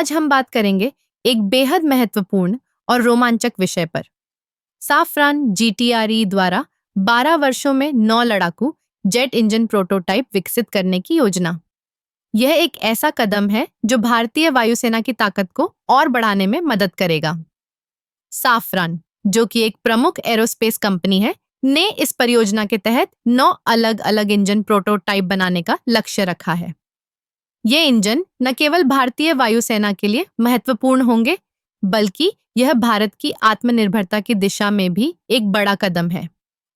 आज हम बात करेंगे एक बेहद महत्वपूर्ण और रोमांचक विषय पर। साफरान जीटीआरई द्वारा 12 वर्षों में 9 लड़ाकू जेट इंजन प्रोटोटाइप विकसित करने की योजना। यह एक ऐसा कदम है जो भारतीय वायुसेना की ताकत को और बढ़ाने में मदद करेगा। साफरान, जो कि एक प्रमुख एरोस्पेस कंपनी है, ने इस परियोजना के तहत 9 अलग-अलग इंजन प्रोटोटाइप बनाने का लक्ष्य रखा है। ये इंजन न केवल भारतीय वायुसेना के लिए महत्वपूर्ण होंगे, बल्कि यह भारत की आत्मनिर्भरता की दिशा में भी एक बड़ा कदम है।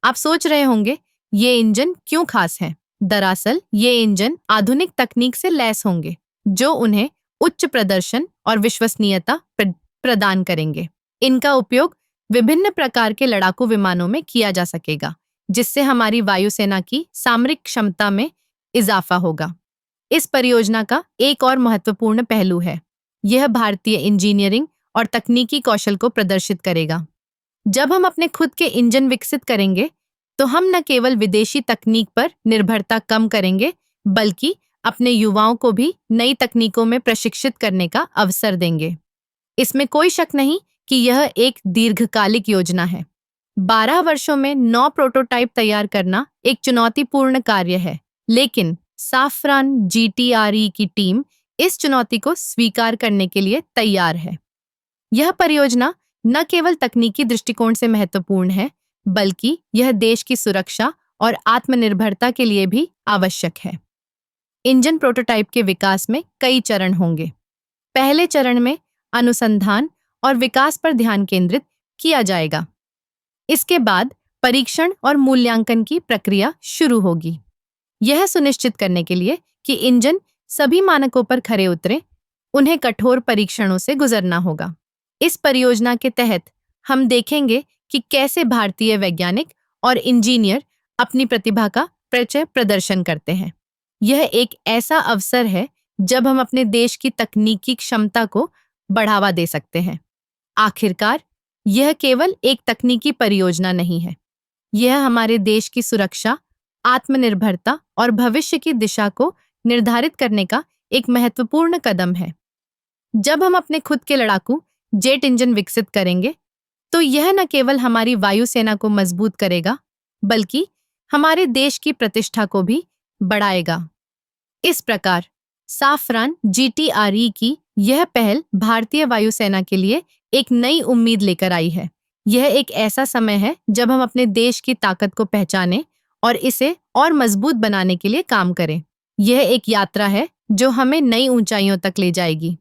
आप सोच रहे होंगे, ये इंजन क्यों खास है? दरअसल ये इंजन आधुनिक तकनीक से लैस होंगे, जो उन्हें उच्च प्रदर्शन और विश्वसनीयता प्रदान करेंगे। इनका उपयोग विभिन्न प्रकार के लड़ाकू विमानों में किया जा सकेगा, जिससे हमारी वायुसेना की सामरिक क्षमता में इजाफा होगा। इस परियोजना का एक और महत्वपूर्ण पहलू है, यह भारतीय इंजीनियरिंग और तकनीकी कौशल को प्रदर्शित करेगा। जब हम अपने खुद के इंजन विकसित करेंगे, तो हम न केवल विदेशी तकनीक पर निर्भरता कम करेंगे, बल्कि अपने युवाओं को भी नई तकनीकों में प्रशिक्षित करने का अवसर देंगे। इसमें कोई शक नहीं कि यह एक दीर्घकालिक योजना है। 12 वर्षों में 9 प्रोटोटाइप तैयार करना एक चुनौतीपूर्ण कार्य है, लेकिन साफरान जीटीआरई की टीम इस चुनौती को स्वीकार करने के लिए तैयार है। यह परियोजना न केवल तकनीकी दृष्टिकोण से महत्वपूर्ण है, बल्कि यह देश की सुरक्षा और आत्मनिर्भरता के लिए भी आवश्यक है। इंजन प्रोटोटाइप के विकास में कई चरण होंगे। पहले चरण में अनुसंधान और विकास पर ध्यान केंद्रित किया जाएगा। इसके बाद परीक्षण और मूल्यांकन की प्रक्रिया शुरू होगी। यह सुनिश्चित करने के लिए कि इंजन सभी मानकों पर खरे उतरे, उन्हें कठोर परीक्षणों से गुजरना होगा। इस परियोजना के तहत हम देखेंगे कि कैसे भारतीय वैज्ञानिक और इंजीनियर अपनी प्रतिभा का प्रदर्शन करते हैं। यह एक ऐसा अवसर है जब हम अपने देश की तकनीकी क्षमता को बढ़ावा दे सकते हैं। आखिरकार, यह केवल एक तकनीकी परियोजना नहीं है, यह हमारे देश की सुरक्षा, आत्मनिर्भरता और भविष्य की दिशा को निर्धारित करने का एक महत्वपूर्ण कदम है। जब हम अपने खुद के लड़ाकू जेट इंजन विकसित करेंगे, तो यह न केवल हमारी वायुसेना को मजबूत करेगा, बल्कि हमारे देश की प्रतिष्ठा को भी बढ़ाएगा। इस प्रकार साफरान जीटीआरई की यह पहल भारतीय वायुसेना के लिए एक नई उम्मीद लेकर आई है। यह एक ऐसा समय है जब हम अपने देश की ताकत को पहचानें और इसे और मजबूत बनाने के लिए काम करें। यह एक यात्रा है जो हमें नई ऊंचाइयों तक ले जाएगी।